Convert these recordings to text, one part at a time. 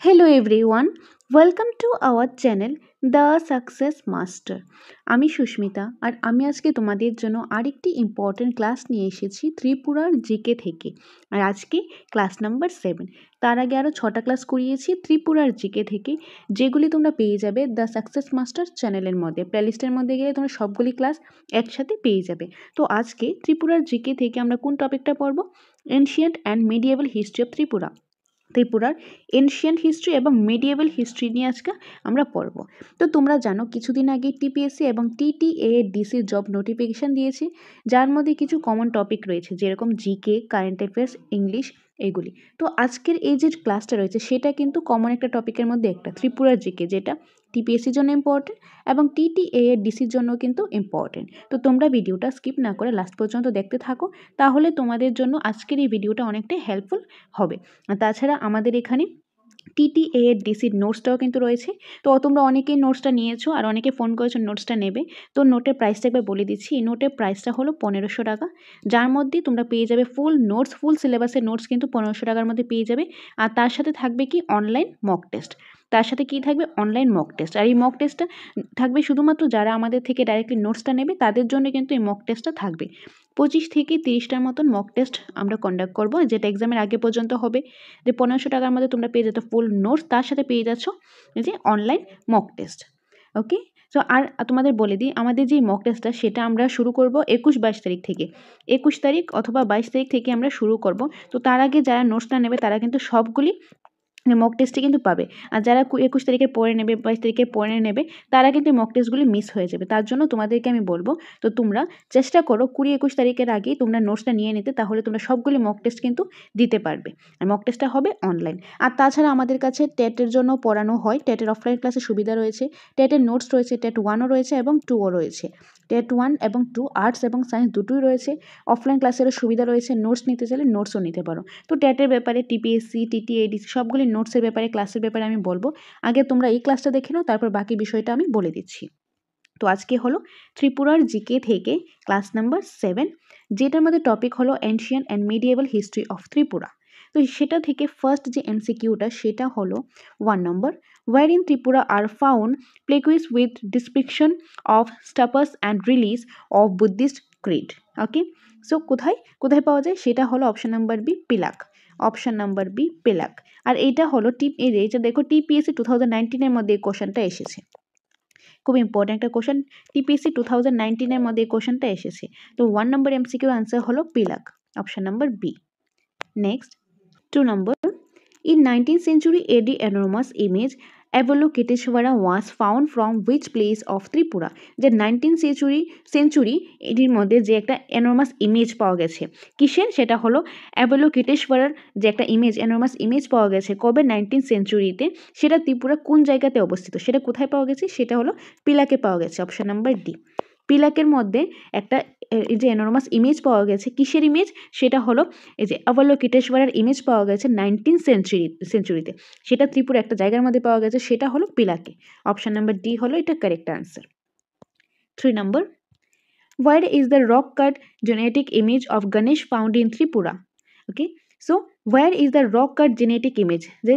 Hello everyone, welcome to our channel The Success Master. আমি সুস্মিতা আর আমি আজকে তোমাদের জন্য আরেকটি ইম্পর্টেন্ট ক্লাস নিয়ে এসেছি ত্রিপুরার জিকে থেকে। আর আজকে ক্লাস নাম্বার 7। তার আগে আরও 6টা ক্লাস করিয়েছি ত্রিপুরার জিকে থেকে, যেগুলি তোমরা পেয়ে যাবে দ্য সাকসেস মাস্টার চ্যানেলের মধ্যে। প্লেলিস্টের মধ্যে গেলে তোমরা সবগুলি ক্লাস একসাথে পেয়ে যাবে। তো আজকে ত্রিপুরার জিকে থেকে আমরা কোন টপিকটা পড়ব? Ancient and medieval history of ত্রিপুরার এনশিয়েন্ট হিস্ট্রি এবং মিডিয়েবল হিস্ট্রি নিয়ে আজকে আমরা পড়ব। তো তোমরা জানো কিছুদিন আগে টিপিএসসি এবং টিটিএডিসি জব নোটিফিকেশান দিয়েছে, যার মধ্যে কিছু কমন টপিক রয়েছে, যেরকম জিকে, কারেন্ট অ্যাফেয়ার্স, ইংলিশ, এগুলি। তো আজকের এই যে ক্লাসটা রয়েছে সেটা কিন্তু কমন একটা টপিকের মধ্যে একটা, ত্রিপুরার জিকে, যেটা টিপিএসসির জন্য ইম্পর্টেন্ট এবং টিটিএডিসির জন্য কিন্তু ইম্পর্টেন্ট। তো তোমরা ভিডিওটা স্কিপ না করে লাস্ট পর্যন্ত দেখতে থাকো, তাহলে তোমাদের জন্য আজকের এই ভিডিওটা অনেকটাই হেল্পফুল হবে। আর তাছাড়া আমাদের এখানে টিটিএডিসির নোটসটাও কিন্তু রয়েছে। তো তোমরা অনেকেই নোটসটা নিয়েছো আর অনেকে ফোন করেছো নোটসটা নেবে। তো নোটের প্রাইসটা একবার বলে দিচ্ছি। এই নোটের প্রাইসটা হলো 1500 টাকা, যার মধ্যে তোমরা পেয়ে যাবে ফুল নোটস, ফুল সিলেবাসের নোটস কিন্তু 1500 টাকার মধ্যে পেয়ে যাবে। আর তার সাথে থাকবে কি অনলাইন মক টেস্ট, তার সাথে কি থাকবে অনলাইন মক টেস্ট। আর এই মক টেস্টটা থাকবে শুধুমাত্র যারা আমাদের থেকে ডাইরেক্টলি নোটসটা নেবে তাদের জন্য কিন্তু এই মক টেস্টটা থাকবে। 25 থেকে 30টার মতন মক টেস্ট আমরা কন্ডাক্ট করবো, যেটা এক্সামের আগে পর্যন্ত হবে। যে 1500 টাকার মধ্যে তোমরা পেয়ে যেত ফুল নোটস, তার সাথে পেয়ে যাচ্ছ যে অনলাইন মক টেস্ট। ওকে, সো আর তোমাদের বলে দিই, আমাদের যে মক টেস্টটা সেটা আমরা শুরু করব 21-22 তারিখ থেকে। 21 তারিখ অথবা 22 তারিখ থেকে আমরা শুরু করব। তো তার আগে যারা নোটসটা নেবে তারা কিন্তু সবগুলি মক টেস্টে কিন্তু পাবে। আর যারা 21 তারিখের পরে নেবে, 22 তারিখের পরে নেবে, তারা কিন্তু মক টেস্টগুলি মিস হয়ে যাবে। তার জন্য তোমাদেরকে আমি বলবো, তো তোমরা চেষ্টা করো 20-21 তারিখের আগেই তোমরা নোটসটা নিয়ে নিতে, তাহলে তোমরা সবগুলি মক টেস্ট কিন্তু দিতে পারবে। আর মক টেস্টটা হবে অনলাইন। আর তাছাড়া আমাদের কাছে টেটের জন্য পড়ানো হয়, টেটের অফলাইন ক্লাসের সুবিধা রয়েছে, টেটের নোটস রয়েছে, টেট 1ও রয়েছে এবং 2ও রয়েছে। টেট 1 এবং 2 আর্টস এবং সায়েন্স দুটোই রয়েছে। অফলাইন ক্লাসেরও সুবিধা রয়েছে, নোটস নিতে চাইলে নোটসও নিতে পারো। তো টেটের ব্যাপারে টিপিএসসি, টিটিএডিসি সবগুলি নোটসের ব্যাপারে, ক্লাসের ব্যাপারে আমি বলবো। আগে তোমরা এই ক্লাসটা দেখে নাও, তারপর বাকি বিষয়টা আমি বলে দিচ্ছি। তো আজকে হলো ত্রিপুরার জিকে থেকে ক্লাস নাম্বার 7, যেটার মধ্যে টপিক হলো ancient and medieval history of Tripura. তো সেটা থেকে ফার্স্ট যে এমসিকিউটা সেটা হলো 1 number, where in Tripura are found plaques with description of stupas and relics of Buddhist creed. Okay, so কোথায় কোথায় পাওয়া যায় সেটা হলো option number B, Pilak. Option number B, Pilak. আর এইটা হলো এইটা দেখো টিপিএসসি 2019-এর মধ্যে এই কোশ্চেনটা এসেছে, খুব ইম্পর্টেন্ট একটা কোশ্চেন। টিপিএসসি 2019-এর মধ্যে এই কোশ্চেনটা এসেছে। তো 1 নম্বর এমসিকিউ আনসার হলো Pilak, option number B. Next 2 number, in 19th century AD enormous image Avalokiteshvara was found from which place of Tripura? যে 19th century এটির মধ্যে যে একটা এনর্মাস ইমেজ পাওয়া গেছে, কিসের? সেটা হলো অ্যাভালোকিটেশ্বরার যে একটা ইমেজ, এনর্মাস ইমেজ পাওয়া গেছে কবে? 19th centuryতে। সেটা ত্রিপুরা কোন জায়গাতে অবস্থিত, সেটা কোথায় পাওয়া গেছে? সেটা হলো পিলাকে পাওয়া গেছে, অপশন নাম্বার ডি। পিলাকের মধ্যে একটা এই যে এনর্মাস ইমেজ পাওয়া গেছে, কিসের ইমেজ? সেটা হলো এই যে অবলোকিটেশ্বরের ইমেজ পাওয়া গেছে 19th centuryতে। সেটা ত্রিপুরা একটা জায়গার মধ্যে পাওয়া গেছে, সেটা হলো পিলাকে। অপশন নাম্বার ডি হলো এটা correct answer. 3 number, where is the rock cut genetic image of Ganesh found in Tripura? Okay, so where is the rock cut genetic image? যে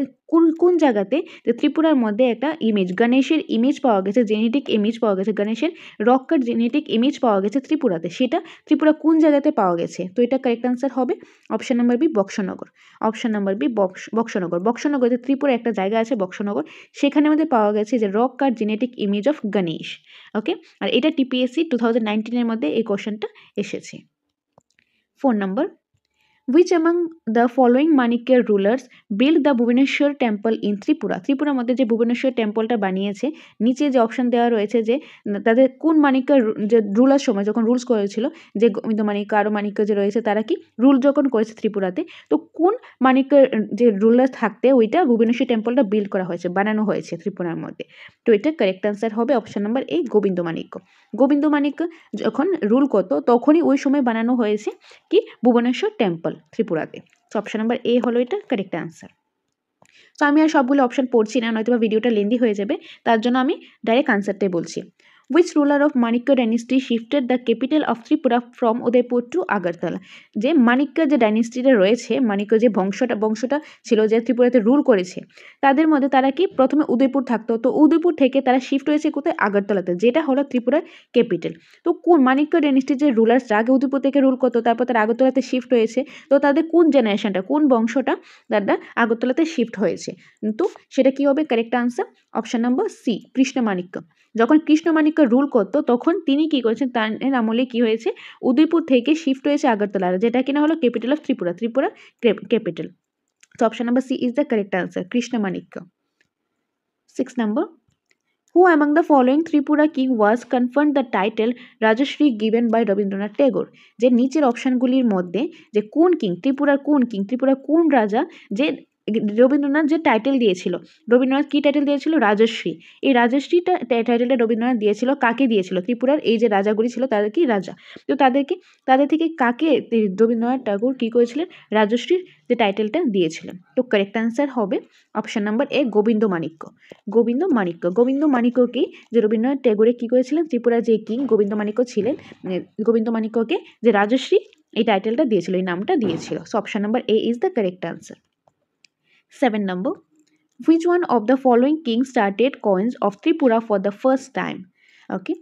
কোন জায়গাতে যে ত্রিপুরার মধ্যে একটা ইমেজ, গণেশের ইমেজ পাওয়া গেছে, জেনেটিক ইমেজ পাওয়া গেছে, গণেশের রক কাট জেনেটিক ইমেজ পাওয়া গেছে ত্রিপুরাতে, সেটা ত্রিপুরা কোন জায়গাতে পাওয়া গেছে? তো এটা কারেক্ট আনসার হবে option number B, Boxanagar. Option number B, Boxanagar. বক্সনগরে ত্রিপুরা একটা জায়গা আছে বক্সনগর, সেখানে আমাদের পাওয়া গেছে যে rock cut genetic image of Ganesh. Okay, আর এটা টিপিএসসি 2019-এর মধ্যে এই কোশ্চেনটা এসেছে। 4 নম্বর, which among the following Manikya rulers built the Bhubaneswar temple in Tripura? ত্রিপুরার মধ্যে যে ভুবনেশ্বর টেম্পলটা বানিয়েছে, নিচে যে অপশন দেওয়া রয়েছে যে তাদের কোন মানিক্য যে রুলার সময় যখন রুলস করেছিল, যে গোবিন্দ মানিক্য আরও মানিক্য যে রয়েছে তারা কি রুল যখন করেছে ত্রিপুরাতে, তো কোন মানিক্য যে রুলার থাকতে ওইটা ভুবনেশ্বর টেম্পলটা বিল্ড করা হয়েছে, বানানো হয়েছে ত্রিপুরার মধ্যে? তো এটা কারেক্ট আনসার হবে option number A, Gobinda Manikya. Gobinda Manikya যখন রুল করতো তখনই ওই সময় বানানো হয়েছে কি ভুবনেশ্বর টেম্পল ত্রিপুরাতে। তো অপশন নাম্বার এ হলো এটা কারেক্ট আনসার। তো আমি আর সবগুলো অপশন পড়ছি না, নয়তো ভিডিওটা লেন্দি হয়ে যাবে, তার জন্য আমি ডাইরেক্ট আনসারটাই বলছি। which ruler of Manikya dynasty shifted the capital of Tripura from Udaipur to Agartala? যে মানিক্য যে ডাইনেস্টিটা রয়েছে, মানিক্য যে বংশটা ছিল যে ত্রিপুরাতে রুল করেছে, তাদের মধ্যে তারা কি প্রথমে উদয়পুর থাকতো, তো উদয়পুর থেকে তারা শিফট হয়েছে কোথায়? আগরতলাতে, যেটা হলো ত্রিপুরার ক্যাপিটাল। তো কোন মানিক্য ডাইনেস্টির যে রুলার্সরা আগে উদয়পুর থেকে রুল করতো, তারপর তারা আগরতলাতে শিফট হয়েছে, তো তাদের কোন জেনারেশনটা, কোন বংশটা তারা আগরতলাতে শিফট হয়েছে? কিন্তু সেটা কি হবে? Correct answer option number C, Krishna Manikya. যখন কৃষ্ণমাণিক্য রুল করতো তখন তিনি কি করেছেন, তার আমলে কি হয়েছে, উদয়পুর থেকে শিফট হয়েছে আগরতলা, যেটা কিনা হলো capital of Tripura capital. So option number C is the correct answer, Krishnamanikya. 6 number, who among the following Tripura king was conferred the title Rajashri given by Rabindranath Tagore? যে নিচের অপশনগুলির মধ্যে যে কোন কিং, ত্রিপুরার কোন রাজা যে রবীন্দ্রনাথ যে টাইটেল দিয়েছিল, রবীন্দ্রনাথ কি টাইটেল দিয়েছিল? রাজশ্রী। এই রাজশ্রীটা টাইটেলটা রবীন্দ্রনাথ দিয়েছিল কাকে দিয়েছিল? ত্রিপুরার এই যে রাজাগুলি ছিল তাদের কি রাজা, তো তাদের থেকে কাকে রবীন্দ্রনাথ ঠাকুর কি করেছিলেন? রাজশ্রীর যে টাইটেলটা দিয়েছিলেন। তো কারেক্ট আনসার হবে অপশন নাম্বার এ, গোবিন্দ মাণিক্যকে যে রবীন্দ্রনাথ ঠাকুরে কি করেছিলেন, ত্রিপুরার যে কিং গোবিন্দ মাণিক্য ছিলেন, গোবিন্দ মাণিক্যকে যে রাজশ্রী এই টাইটেলটা দিয়েছিল, এই নামটা দিয়েছিল। So option number A is the correct answer. 7 number, which one of the following kings started coins of Tripura for the first time? Okay,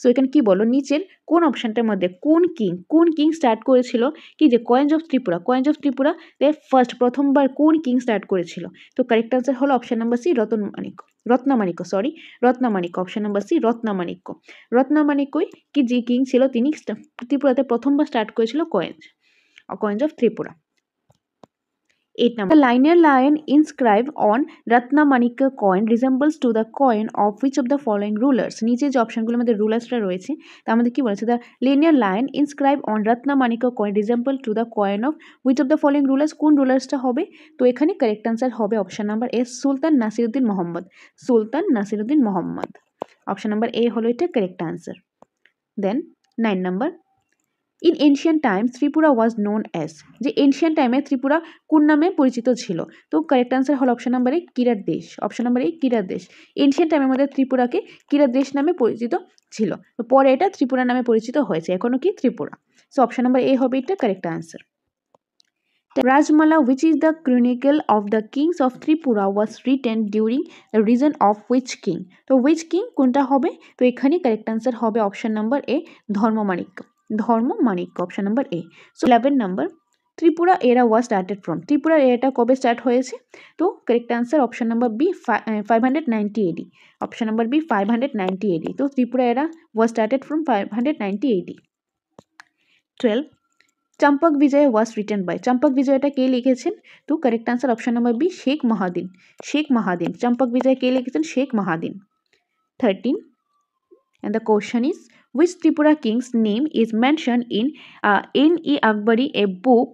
so এখানে কি বলো, নিচের কোন অপশনটার মধ্যে কোন কিং স্টার্ট করেছিল কি যে কয়েন্স অফ ত্রিপুরা প্রথমবার কোন কিং স্টার্ট করেছিল? তো কারেক্ট আনসার হলো option number C, Ratna Manikya. Option number C, রত্নামাণিক্যই কি যে কিং ছিল, তিনি ত্রিপুরাতে প্রথমবার স্টার্ট করেছিল coins of Tripura. 8 number, the linear lion inscribed on Ratnamanikya coin resembles to the coin of which of the following rulers? নিচে যে অপশনগুলোর মধ্যে রুলার্সরা রয়েছে তার মধ্যে কি বলেছে, the linear lion inscribed on Ratnamanikya coin resemble to the coin of which of the following rulers? কোন রুলার্সটা হবে? তো এখানে কারেক্ট আনসার হবে option number A, Sultan Nasiruddin Mohammad. Option number A হলো এটা correct answer. Then 9 number, in ancient times Tripura was known as, যে ancient টাইমে ত্রিপুরা কোন নামে পরিচিত ছিল? তো কারেক্ট আনসার হলো option number A, Kirat Desh. Ancient টাইমের মধ্যে ত্রিপুরাকে কিরাত দেশ নামে পরিচিত ছিল, তো পরে এটা ত্রিপুরা নামে পরিচিত হয়েছে, এখনো কি ত্রিপুরা। সো অপশন নাম্বার এ হবে এটা correct answer. Rajmala, which is the chronicle of the kings of Tripura, was written during the reign of which king? তো which king কোনটা হবে? তো এখানে কারেক্ট আনসার হবে option number A, Dharma Manikya. Option number A. So 11 number, Tripura era was started from, Tripura এরাটা কবে start হয়েছে? তো correct answer option number B, 590 AD. Option number B, 590 AD. তো Tripura era was started from 590 AD. 12, Champak Vijay was written by, Champak বিজয়টা কে লিখেছেন? তো correct answer option number B, Sheikh Mahadin. Champak Vijay কে লিখেছেন? Sheikh মাহাদিন। 13, and the question is, which Tripura king's name is mentioned in N.E. Akbari, a book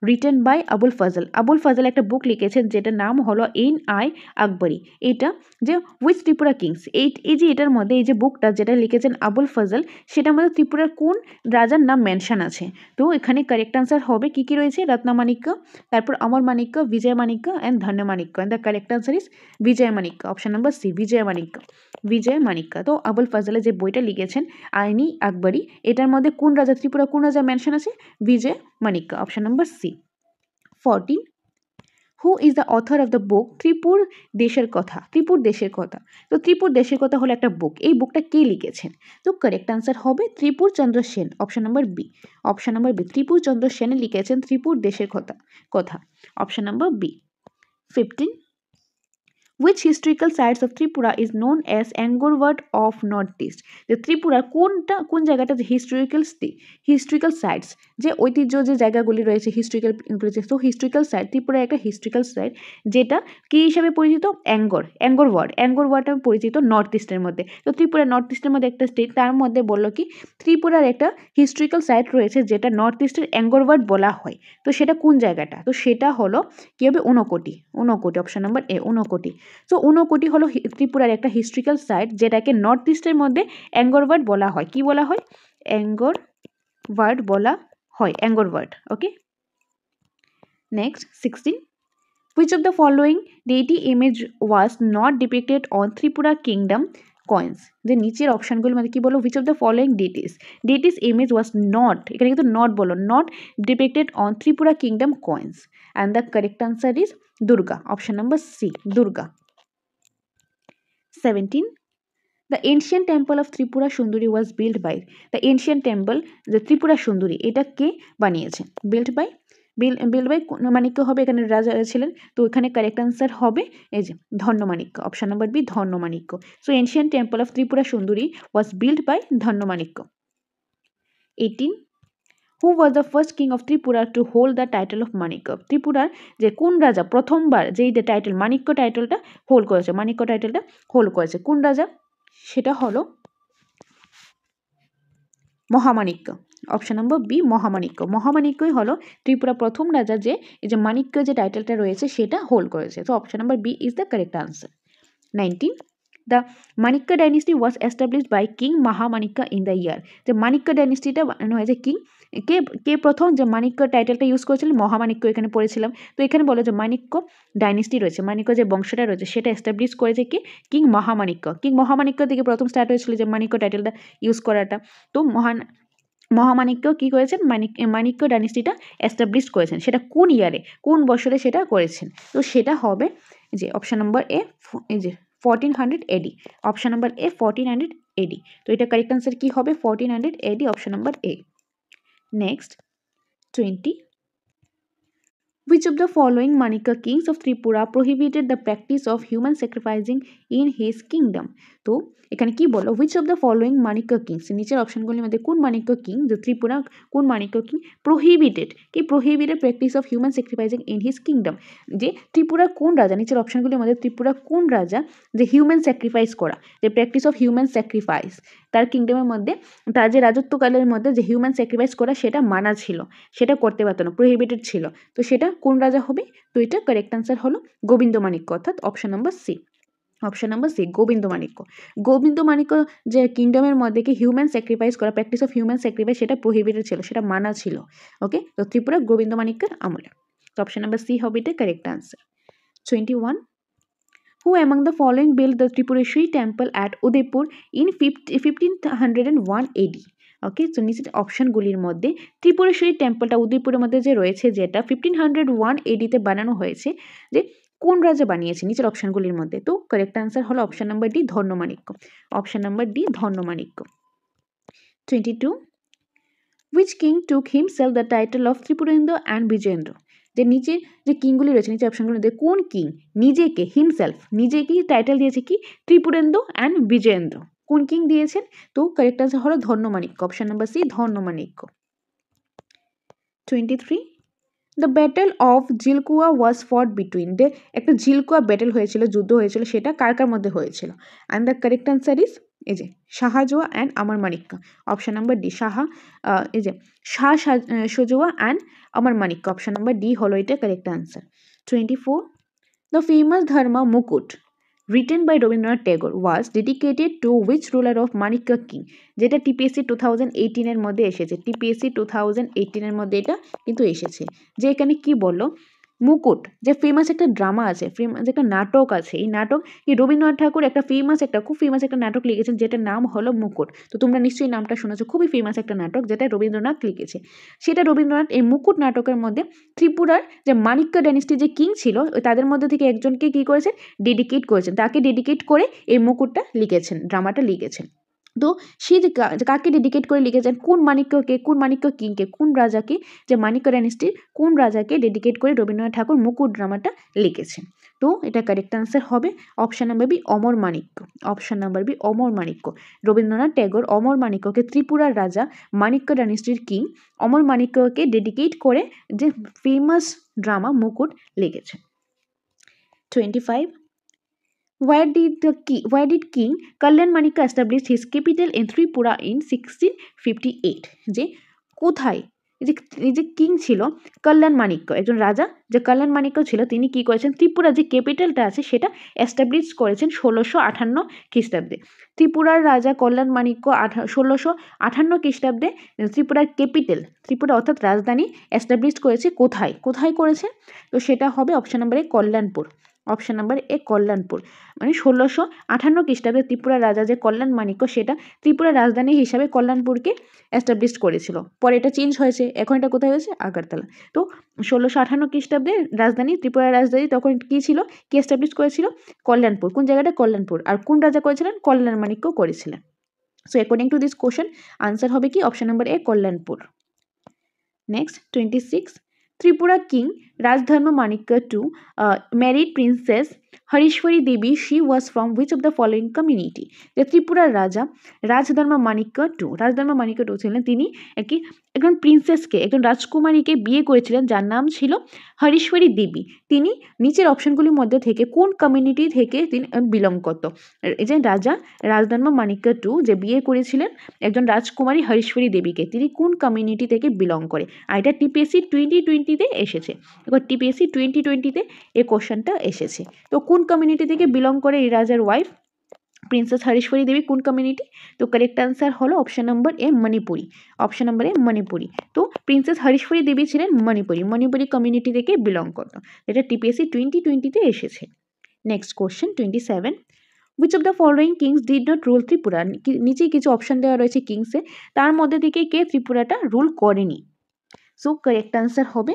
written by Abul Fazal একটা বুক লিখেছেন যেটার নাম হলো N.I. আকবরী। এটা যে which ত্রিপুরা কিংস, এই যে এটার মধ্যে এই যে বুকটা যেটা লিখেছেন আবুল ফজল, সেটার মধ্যে ত্রিপুরার কোন রাজার নাম মেনশন আছে? তো এখানে কারেক্ট আনসার হবে কি কি রয়েছে, রত্নমাণিক্য, তারপর Amar Manikya, Vijay Manikya and Dhanya Manikya. And the correct answer is Vijay Manikya. Option number C, Vijay Manikya. তো আবুল ফজলে যে বইটা লিখেছেন আইনি আকবরী, এটার মধ্যে কোন রাজা, ত্রিপুরা কোন রাজা মেনশন আছে? Vijay Manikya. Option number C. 14, who is the author of the book Tripur দেশের কথা? তো ত্রিপুর দেশের কথা হলো একটা বুক, এই বুকটা কে লিখেছেন? তো কারেক্ট আনসার হবে Tripur Chandra Sen. Option number B, Tripur Chandra Sen লিখেছেন ত্রিপুর দেশের কথা। Option number B. 15, which historical sites of Tripura is known as Angorwat of Northeast? যে ত্রিপুরার কোন জায়গাটা যে হিস্ট্রিক্যাল সাইটস, যে ঐতিহ্য যে জায়গাগুলি রয়েছে হিস্ট্রিক্যাল সাইট, ত্রিপুরার একটা হিস্ট্রিক্যাল সাইট যেটা কি হিসাবে পরিচিত? অ্যাঙ্গরওয়াট পরিচিত নর্থ ইস্টের মধ্যে। তো ত্রিপুরা নর্থ ইস্টের মধ্যে একটা স্টেট, তার মধ্যে বললো কি ত্রিপুরার একটা হিস্ট্রিক্যাল সাইট রয়েছে যেটা নর্থ ইস্টের অ্যাঙ্গরওয়াট বলা হয়। তো সেটা কোন জায়গাটা? তো সেটা হলো কি হবে? ঊনকোটি। অপশন নাম্বার এ, ঊনকোটি। সো ঊনকোটি হলো ত্রিপুরার একটা হিস্ট্রিক্যাল সাইট যেটাকে নর্থ ইস্টের মধ্যে অ্যাঙ্গরওয়াট বলা হয়। কি বলা হয়? অ্যাঙ্গরওয়াট। ওকে, next 16, which of the following deity image was not depicted on Tripura kingdom coins. যে নিচের অপশানগুলোর মধ্যে কী বলো, which of the following deities image was not, এখানে কিন্তু নট বলো, not depicted on Tripura kingdom coins, and the correct answer is Durga, option number C, Durga. 17. The ancient temple of Tripura Sundari was built by, the ancient temple the Tripura Sundari এটা কে বানিয়েছে, built by Manikya হবে, এখানে রাজা ছিলেন, তো এখানে correct answer হবে এই যে Dhanya Manikya, option number B, Dhanya Manikya. So ancient temple of Tripura Sundari was build by Dhanya Manikya. 18. Who was the first king of Tripura to hold the title of Manikya, ত্রিপুরার যে কোন রাজা প্রথমবার যেই টাইটেল মানিক্য টাইটেলটা হোল্ড করেছে, মানিক্য টাইটেলটা হোল্ড করেছে, কোন রাজা, সেটা হলো মহামাণিক্য, অপশন নম্বর বি, মহামাণিক্য। মহামাণিক্যই হলো ত্রিপুরা প্রথম রাজা যে এই যে মাণিক্য যে টাইটেলটা রয়েছে সেটা হোল্ড করেছে, তো option number B is the correct answer. 19. The Manikya dynasty was established by king Maha Manikya in the year, যে মাণিক্য ডাইনেস্টিটা বানানো হয়েছে কিং কে প্রথম যে মাণিক্য টাইটেলটা ইউজ করেছিলেন, মহামাণিক্য এখানে পড়েছিলাম, তো এখানে বলো যে মাণিক্য ডাইনেস্টি রয়েছে, মাণিক্য যে বংশটা রয়েছে সেটা এস্টাবলিশ করেছে কি কিং মহামাণিক্য, কিং মহামাণিক্য থেকে প্রথম স্টার্ট হয়েছিল যে মাণিক্য টাইটেলটা ইউজ করাটা, তো মহামাণিক্য কী করেছেন, মাণিক্য ডাইনেস্টিটা এস্টাবলিশ করেছেন, সেটা কোন ইয়ারে কোন বছরে সেটা করেছেন, তো সেটা হবে যে অপশন নম্বর এ, এই যে 1400 AD, অপশন নম্বর এ 1400 AD, তো এটা কারেক্ট আনসার কী হবে 1400 AD, option number A. Next 20. Which of the following Manikya kings of Tripura prohibited the practice of human sacrificing in his kingdom? তো এখানে কি বলো, which of the following Manikya kings, নিচের অপশনগুলির মধ্যে কোন মাণিক্য কিং, যে ত্রিপুরা কোন Manikya king prohibited practice of human sacrificing in his kingdom, যে ত্রিপুরা কোন রাজা, নিচের অপশনগুলির মধ্যে ত্রিপুরা কোন রাজা যে হিউম্যান স্যাক্রিফাইস করা, যে প্র্যাকটিস অফ হিউম্যান স্যাক্রিফাইস তার কিংডমের মধ্যে, তার যে রাজত্বকালের মধ্যে যে হিউম্যান স্যাক্রিফাইস করা সেটা মানা ছিল, সেটা করতে পারতো না, প্রহিবিটেড ছিল, তো সেটা কোন রাজা হবে, তো এটা কারেক্ট আনসার হলো গোবিন্দমাণিক্য, অর্থাৎ option number C, option number C, Gobinda Manikya. Gobinda Manikya যে কিংডমের মধ্যে কি হিউম্যান স্যাক্রিফাইস করা, প্র্যাকটিস অফ হিউম্যান স্যাক্রিফাইস সেটা প্রহিবিটেড ছিল, সেটা মানা ছিল, ওকে, তো ত্রিপুরা গোবিন্দমাণিক্যের আমলে, তো অপশন নাম্বার সি হবে এটা correct answer. 21. Who among the following built the Tripureshwari temple at Udaipur in 1501 AD? ওকে, তো নিচের অপশনগুলির মধ্যে ত্রিপুরেশ্বরী টেম্পলটা উদয়পুরের মধ্যে যে রয়েছে, যেটা 1501 AD-তে বানানো হয়েছে, যে কোন রাজা বানিয়েছে নিচের অপশনগুলির মধ্যে, তো কারেক্ট আনসার হলো option number D, Dhanya Manikya, option number D, Dhanya Manikya. 22. Which king took himself the title of Tripurendra and Vijayendra? যে নিচে যে কিংগুলি রয়েছে, নিচে অপশনগুলির মধ্যে কোন কিং নিজেকে নিজেকেই টাইটেল দিয়েছে কি ত্রিপুরেন্দ্র অ্যান্ড বিজয়েন্দ্র, কোন কিং দিয়েছেন, তো কারেক্ট আনসার হলো Dhanya Manikya, option number C, Dhanya Manikya. 23. The battle of Jilkua was fought between, একটা জিলকুয়া ব্যাটেল হয়েছিল, যুদ্ধ হয়েছিল, সেটা কার কার মধ্যে হয়েছিল, and the correct answer is এই যে Shahjoya and Amar Manikya, option number D, এই যে Shah Sajoya and Amar Manikya, option number D হলো এটা correct answer. 24. The famous Dharma Mukut written by Rabindranath Tagore was dedicated to which ruler of Manikya king, যেটা টিপিএসসি 2018 এর মধ্যে এসেছে, টিপিএসসি 2018 এর মধ্যে এটা কিন্তু এসেছে, যে এখানে কি বললো মুকুট, যে ফেমাস একটা ড্রামা আছে, ফেমাস একটা নাটক আছে, এই নাটক কি রবীন্দ্রনাথ ঠাকুর একটা খুব ফেমাস একটা নাটক লিখেছেন, যেটার নাম হলো মুকুট, তো তোমরা নিশ্চয়ই নামটা শুনেছো, খুবই ফেমাস একটা নাটক যেটা রবীন্দ্রনাথ লিখেছে, সেটা রবীন্দ্রনাথ এই মুকুট নাটকের মধ্যে ত্রিপুরার যে মাণিক্য ডাইনেস্টি যে কিং ছিল তাদের মধ্যে থেকে একজনকে কি করেছেন, ডেডিকেট করেছেন, তাকে ডেডিকেট করে এই মুকুটটা লিখেছেন, ড্রামাটা লিখেছেন, তো সে যে কাকে ডেডিকেট করে লিখেছেন, কোন মাণিক্য কিংকে, কোন রাজাকে, যে মাণিক্য ডাইনেস্টির কোন রাজাকে ডেডিকেট করে রবীন্দ্রনাথ ঠাকুর মুকুট ড্রামাটা লিখেছেন, তো এটা কারেক্ট আনসার হবে option number B, Amar Manikya, option number B, Amar Manikya. Rabindranath Tagore অমরমাণিক্যকে ত্রিপুরার রাজা মাণিক্য ডাইনেস্টির কিং অমরমাণিক্যকে ডেডিকেট করে যে ফেমাস ড্রামা মুকুট লিখেছেন। 25. Where did King Kalyan Manikya establish his capital in Tripura in 1658? যে কোথায় এই যে কিং ছিল কল্যাণ মাণিক্য, একজন রাজা যে কল্যাণ মাণিক্য ছিল, তিনি কি করেছেন, ত্রিপুরা যে ক্যাপিটালটা আছে সেটা এস্টাবলিশ করেছেন 1658 খ্রিস্টাব্দে। ত্রিপুরার রাজা কল্যাণ মাণিক্য 1658 খ্রিস্টাব্দে ত্রিপুরার ত্রিপুরা অর্থাৎ রাজধানী এস্টাবলিশ করেছে, কোথায় করেছে, তো সেটা হবে অপশন নাম্বার এ, কল্যাণপুর, অপশন নাম্বার এ কল্যাণপুর। মানে 1658 খ্রিস্টাব্দে ত্রিপুরার রাজা যে কল্যাণ মাণিক্য সেটা ত্রিপুরার রাজধানী হিসাবে কল্যাণপুরকে এস্টাবলিশ করেছিল। পরে এটা চেঞ্জ হয়েছে, এখন এটা কোথায় হয়েছে? আগরতলা। তো 1658 খ্রিস্টাব্দে রাজধানী ত্রিপুরার রাজধানী তখন কী ছিল, কি এস্টাবলিশ করেছিল? কল্যাণপুর। কোন জায়গাটা? কল্যাণপুর। আর কোন রাজা করেছিলেন? কল্যাণ মাণিক্য করেছিলেন। So according to this question answer হবে কি? Option number A Kalyanpur. Next 26. Tripura king Rajdharma Manikya II married Princess Harishwari Devi. She was from which of the following community? The Tripura Raja Rajdharma Manikya II ছিলেন তিনি একজন প্রিন্সেসকে, একজন রাজকুমারীকে বিয়ে করেছিলেন যার নাম ছিল হরিশ্বরী দেবী। তিনি নিচের অপশনগুলির মধ্যে থেকে কোন কমিউনিটি থেকে তিনি বিলং করত? এই যে রাজা রাজধর্ম মাণিক্য II যে বিয়ে করেছিলেন একজন রাজকুমারী হরিশ্বরী দেবীকে, তিনি কোন কমিউনিটি থেকে বিলং করে? আর এটা টিপিএসসি 2020-তে এসেছে। এবার টিপিএসসি 2020-তে এই কোশ্চেনটা এসেছে। তো কোন কমিউনিটি থেকে বিলং করে এই রাজার ওয়াইফ প্রিন্সেস হরিশ্বরী দেবী? কোন কমিউনিটি? তো কারেক্ট আনসার হলো অপশন নাম্বার এ মণিপুরি। অপশন নাম্বার এ মণিপুরি। তো প্রিন্সেস হরিশ্বরী দেবী ছিলেন মণিপুরি কমিউনিটি থেকে বিলং করত। এটা টিপিএসসি 2020-তে এসেছে। Next question 27. Which of the following kings did not rule Tripura? নিচেই কিছু অপশন দেওয়া রয়েছে কিংসে, তার মধ্যে থেকে কে ত্রিপুরাটা রুল করেনি? সো কারেক্ট আনসার হবে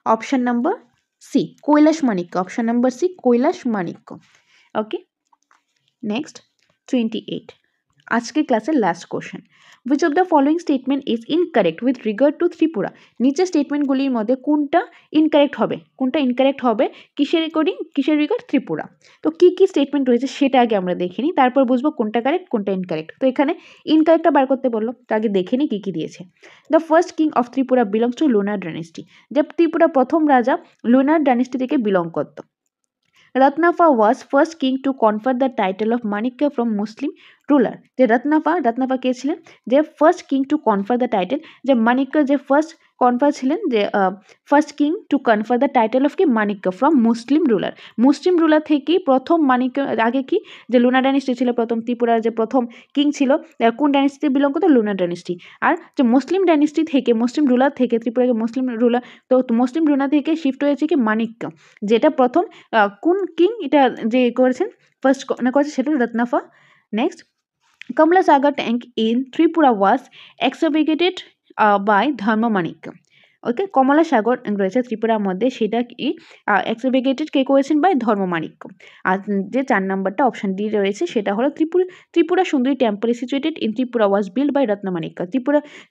option number C Kailash Manikya. Option number C Kailash Manikya. Okay, next 28. আজকে ক্লাসের last question. Which of the following statement is incorrect with regard to Tripura? নিচের স্টেটমেন্টগুলির মধ্যে কোনটা ইনকারেক্ট হবে? কোনটা ইনকারেক্ট হবে কিসের রেকর্ডিং, কিসের রিগার্ড? ত্রিপুরা। তো কী কী স্টেটমেন্ট রয়েছে সেটা আগে আমরা দেখে নিই, তারপর বুঝবো কোনটা কারেক্ট কোনটা ইনকারেক্ট। তো এখানে ইনকারেক্টটা বার করতে বললো, তো আগে দেখে নিই কী কী দিয়েছে। The first king of Tripura belongs to lunar dynasty. যে ত্রিপুরা প্রথম রাজা লুনার ডাইনেস্টি থেকে বিলং করতো। Ratnapa was first king to confer the title of Manikya from Muslim ruler. যে রাতনাপা কে ছিলেন? যে first king to confer the title, যে মানিক্য যে ফার্স্ট কনফার ছিলেন, যে first king to confer the title of কি? মানিক্য ফ্রম মুসলিম রুলার থেকেই প্রথম মানিক্য। আগে কি যে লুনা ডাইনেস্টি ছিল প্রথম, ত্রিপুরার যে প্রথম কিং ছিল কোন ডাইনেস্টিতে বিলং করতো? Lunar dynasty. আর যে মুসলিম ডাইনেস্টি থেকে, মুসলিম রুলার থেকে, ত্রিপুরাকে মুসলিম রুলার, তো মুসলিম রুলার থেকে শিফট হয়েছে কি? মানিক্য, যেটা প্রথম কোন কিং এটা যে করেছেন ফার্স্ট করেছে সেটা Ratnapa. Next, Kamala Sagar tank in Tripura was excavated by Dharma Manikya. ওকে, কমলা সাগর রয়েছে ত্রিপুরার মধ্যে, সেটা কি এক্সকাভেটেড কে করেছেন? বাই ধর্ম মাণিক্য। আর যে 4 নাম্বারটা অপশন ডি রয়েছে সেটা হলো Tripura Sundari temple is situated in Tripura was build by Ratna Manikya.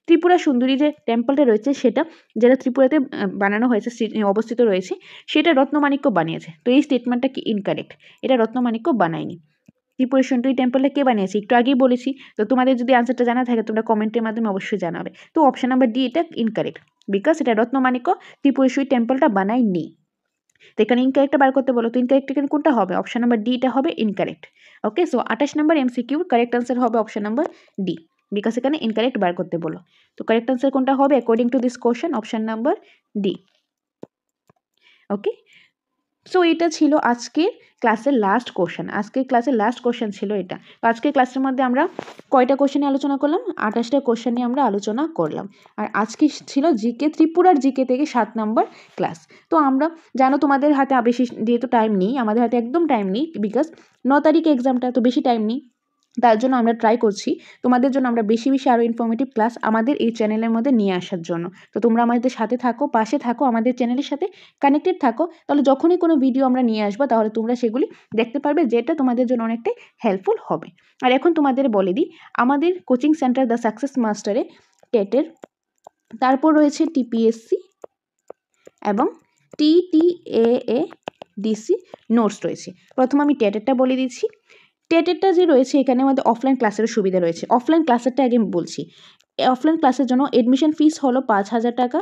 Tripura Sundari যে টেম্পলটা রয়েছে সেটা যেটা ত্রিপুরাতে বানানো হয়েছে, অবস্থিত রয়েছে, সেটা রত্নমাণিক্য বানিয়েছে। তো এই স্টেটমেন্টটা কি? ইনকারেক্ট। এটা রত্নমাণিক্য বানায়নি। ত্রিপুরা সুন্দরী টেম্পলটা কে বানিয়েছে? একটু আগেই বলেছি। তো তোমাদের যদি আনসারটা জানা থাকে তোমরা কমেন্টের মাধ্যমে অবশ্যই জানাবে। তো অপশন নাম্বার ডি এটা ইনকারেক্ট, বিকজ এটা রত্নমাণিক্য ত্রিপুরেশ্বরী টেম্পলটা বানায়নি। তো এখানে ইনকারেক্টটা বার করতে বলো, তো ইনকারেক্ট এখানে কোনটা হবে? অপশন নাম্বার ডি এটা হবে incorrect. Okay, so 28 number MCQ correct answer হবে অপশন নাম্বার ডি, বিকজ এখানে ইনকারেক্ট বার করতে বলো। তো কারেক্ট আনসার কোনটা হবে according to this question? Option number D. Okay, so এটা ছিল আজকের ক্লাসের লাস্ট কোশ্চেন ছিল এটা। তো আজকের ক্লাসের মধ্যে আমরা কয়টা কোশ্চেন নিয়ে আলোচনা করলাম? 28টা কোশ্চেন নিয়ে আমরা আলোচনা করলাম। আর আজকে ছিল জিকে, ত্রিপুরার জিকে থেকে 7 নম্বর ক্লাস। তো আমরা জানো তোমাদের হাতে বেশি যেহেতু টাইম নেই, আমাদের হাতে একদম টাইম নেই, বিকজ 9 তারিখে এক্সামটা, তো বেশি টাইম নেই। তার জন্য আমরা ট্রাই করছি তোমাদের জন্য আমরা বেশি আরও ইনফরমেটিভ ক্লাস আমাদের এই চ্যানেলের মধ্যে নিয়ে আসার জন্য। তো তোমরা আমাদের সাথে থাকো, পাশে থাকো, আমাদের চ্যানেলের সাথে কানেক্টেড থাকো, তাহলে যখনই কোনো ভিডিও আমরা নিয়ে আসবো তাহলে তোমরা সেগুলি দেখতে পারবে, যেটা তোমাদের জন্য অনেকটাই হেল্পফুল হবে। আর এখন তোমাদের বলে দিই, আমাদের কোচিং সেন্টার দ্য সাকসেস মাস্টারে টেটের, তারপর রয়েছে টিপিএসসি এবং TTAADC নোটস রয়েছে। প্রথম আমি টেটেরটা বলে দিচ্ছি। টেটেরটা যে রয়েছে এখানে আমাদের অফলাইন ক্লাসের সুবিধা রয়েছে। অফলাইন ক্লাসেরটা আগে আমি বলছি। অফলাইন ক্লাসের জন্য এডমিশন ফিস হলো 5,000 টাকা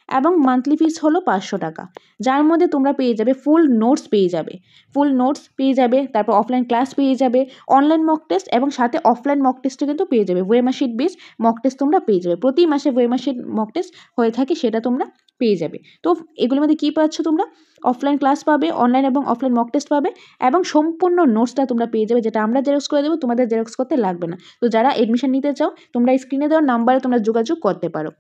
এবং মান্থলি ফিস হলো 500 টাকা, যার মধ্যে তোমরা পেয়ে যাবে ফুল নোটস পেয়ে যাবে, তারপর অফলাইন ক্লাস পেয়ে যাবে, অনলাইন মক টেস্ট এবং সাথে অফলাইন মক টেস্টও কিন্তু পেয়ে যাবে। ওয়েমার্কশিট বেস মক টেস্ট তোমরা পেয়ে যাবে, প্রতি মাসে ওয়েমার্কশিট মক টেস্ট হয়ে থাকে, সেটা তোমরা পেয়ে যাবে। তো এগুলোর মধ্যে কী পাচ্ছ তোমরা? অফলাইন ক্লাস পাবে, অনলাইন এবং অফলাইন মক টেস্ট পাবে এবং সম্পূর্ণ নোটসটা তোমরা পেয়ে যাবে, যেটা আমরা জেরক্স করে দেবো, তোমাদের জেরক্স করতে লাগবে না। তো যারা এডমিশন নিতে চাও তোমরা স্ক্রিনে দেওয়া নাম্বারে তোমরা যোগাযোগ করতে পারো।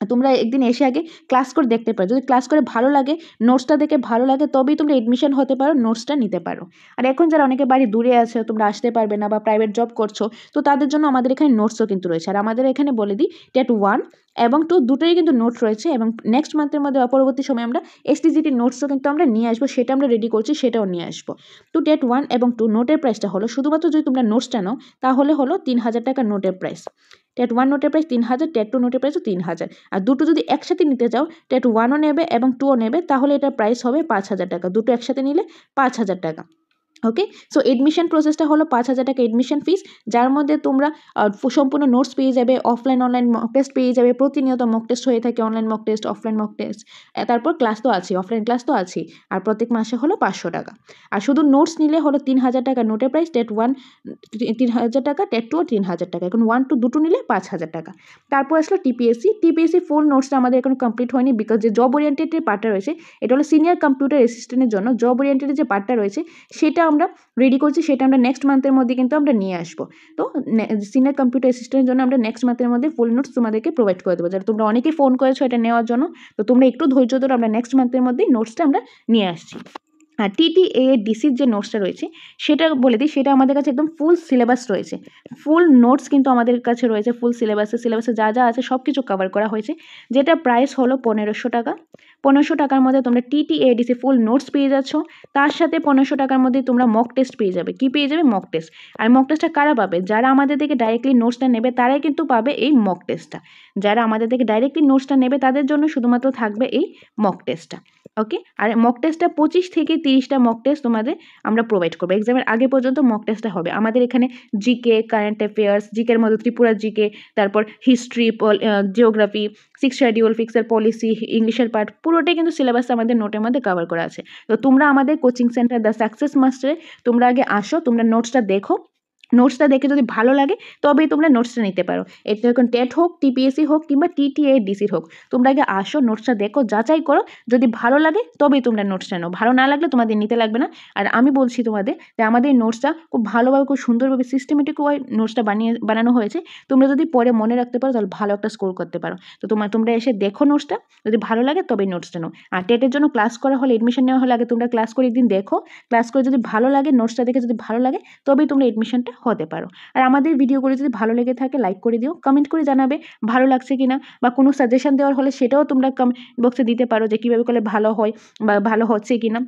তোমরা একদিন এসে আগে ক্লাস করে দেখতে পারো, যদি ক্লাস করে ভালো লাগে, নোটসটা দেখে ভালো লাগে, তবেই তোমরা এডমিশন হতে পারো, নোটসটা নিতে পারো। আর এখন যারা অনেকে বাড়ি দূরে আছে, তোমরা আসতে পারবে না বা প্রাইভেট জব করছো, তো তাদের জন্য আমাদের এখানে নোটসও কিন্তু রয়েছে। আর আমাদের এখানে বলে দিই, টেট 1 এবং 2 দুটোই কিন্তু নোট রয়েছে, এবং নেক্সট মান্থের মধ্যে পরবর্তী সময় আমরা এসটিজিটি নোটসও কিন্তু আমরা নিয়ে আসবো, সেটা আমরা রেডি করছি, সেটাও নিয়ে আসবো। তো টেট 1 এবং 2 নোটের প্রাইসটা হলো, শুধুমাত্র যদি তোমরা নোটসটা নাও তাহলে হলো 3000 টাকা নোটের প্রাইস। টেট 1 নোটের প্রাইস 3000, টেট 2 নোটের প্রাইসও 3000। আর দুটো যদি একসাথে নিতে চাও, টেট 1ও নেবে এবং 2ও নেবে, তাহলে এটার প্রাইস হবে 5000 টাকা। দুটো একসাথে নিলে 5000 টাকা। ওকে, সো এডমিশন প্রসেসটা হলো 5000 টাকা এডমিশন ফিস, যার মধ্যে তোমরা সম্পূর্ণ নোটস পেয়ে যাবে, অফলাইন অনলাইন মক টেস্ট পেয়ে যাবে, প্রতিনিয়ত মক টেস্ট হয়ে থাকে, online mock test, offline mock test, তারপর ক্লাস তো আছে, অফলাইন ক্লাস তো আছে। আর প্রত্যেক মাসে হলো 500 টাকা। আর শুধু নোটস নিলে হলো 3000 টাকা নোটের প্রাইস, টেট 1 3000 টাকা, টেট 2 3000 টাকা। এখন 1 2 দুটো নিলে 5000 টাকা। তারপর আসলো টিপিএসসি ফুল নোটসটা আমাদের এখন কমপ্লিট হয়নি, বিকজ যে জব ওরিয়েন্টেডের পার্টটা রয়েছে, এটা হলো সিনিয়র কম্পিউটার অ্যাসিস্ট্যান্টের জন্য। জব ওরিয়েন্টেডের যে পার্টটা রয়েছে সেটা আমরা রেডি করছি, সেটা আমরা নেক্সট মান্থের মধ্যে কিন্তু আমরা নিয়ে আসবো। তো সিনিয়র কম্পিউটার অ্যাসিস্ট্যান্টের জন্য আমরা নেক্সট মান্থের মধ্যে ফুল নোটস তোমাদেরকে প্রোভাইড করে দেবো। যারা তোমরা অনেকেই ফোন করেছো এটা নেওয়ার জন্য, তো তোমরা একটু ধৈর্য ধরো, আমরা নেক্সট মান্থের মধ্যেই নোটসটা আমরা নিয়ে আসছি। আর TTADCর যে নোটসটা রয়েছে সেটা বলে দিই, সেটা আমাদের কাছে একদম ফুল সিলেবাস রয়েছে, ফুল নোটস কিন্তু আমাদের কাছে রয়েছে, ফুল সিলেবাসে যা যা আছে সব কিছু কভার করা হয়েছে, যেটা প্রাইস হলো 1500 টাকা। 1500 টাকার মধ্যে তোমরা TTADC ফুল নোটস পেয়ে যাচ্ছ, তার সাথে 1500 টাকার মধ্যে তোমরা মক টেস্ট পেয়ে যাবে। কি পেয়ে যাবে? Mock test. আর মক টেস্টটা কারা পাবে? যারা আমাদের থেকে ডাইরেক্টলি নোটসটা নেবে তারাই কিন্তু পাবে এই মক টেস্টটা। যারা আমাদের থেকে ডাইরেক্টলি নোটসটা নেবে তাদের জন্য শুধুমাত্র থাকবে এই মক টেস্টটা। ওকে, আর মক টেস্টটা 25 থেকে 30টা মক টেস্ট তোমাদের আমরা প্রোভাইড করবো। এক্সামের আগে পর্যন্ত মক টেস্টটা হবে। আমাদের এখানে জিকে, কারেন্ট অ্যাফেয়ার্স, জিকের মধ্যে ত্রিপুরা জিকে, তারপর history, geography, 6 schedule, fixed policy, ইংলিশের পার্ট, পুরোটাই কিন্তু সিলেবাস আমাদের নোটের মধ্যে কভার করা আছে। তো তোমরা আমাদের কোচিং সেন্টার দ্য সাকসেস মাস্টারে তোমরা আগে আসো, তোমরা নোটসটা দেখো, নোটসটা দেখে যদি ভালো লাগে তবেই তোমরা নোটসটা নিতে পারো। এটা এখন টেট হোক, টিপিএসসি হোক কিংবা TTADCর হোক, তোমরা আগে আসো, নোটসটা দেখো, যাচাই করো, যদি ভালো লাগে তবেই তোমরা নোটসটা নাও, ভালো না লাগলে তোমাদের নিতে লাগবে না। আর আমি বলছি তোমাদের যে আমাদের নোটসটা খুব ভালোভাবে, খুব সুন্দরভাবে, সিস্টেমেটিক ওয়াই নোটসটা বানানো হয়েছে। তোমরা যদি পরে মনে রাখতে পারো তাহলে ভালো একটা স্কোর করতে পারো। তো তোমরা এসে দেখো নোটসটা, যদি ভালো লাগে তবেই নোটসটা নাও। আর টেটের জন্য ক্লাস করা হলে, এডমিশন নেওয়া হলে আগে তোমরা ক্লাস করে একদিন দেখো, ক্লাস করে যদি ভালো লাগে, নোটসটা দেখে যদি ভালো লাগে তবেই তোমরা এডমিশনটা হতে পারো। আর আমাদের ভিডিওগুলো যদি ভালো লেগে থাকে লাইক করে দিও, কমেন্ট করে জানাবে ভালো লাগছে কিনা, বা কোনো সাজেশন দেওয়ার হলে সেটাও তোমরা কমেন্ট বক্সে দিতে পারো যে কীভাবে করলে ভালো হয় বা ভালো হচ্ছে কিনা,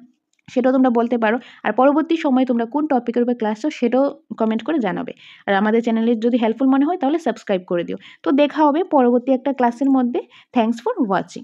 সেটাও তোমরা বলতে পারো। আর পরবর্তী সময়ে তোমরা কোন টপিকের উপর ক্লাস চাও সেটাও কমেন্ট করে জানাবে। আর আমাদের চ্যানেলে যদি হেল্পফুল মনে হয় তাহলে সাবস্ক্রাইব করে দিও। তো দেখা হবে পরবর্তী একটা ক্লাসের মধ্যে। Thanks for watching.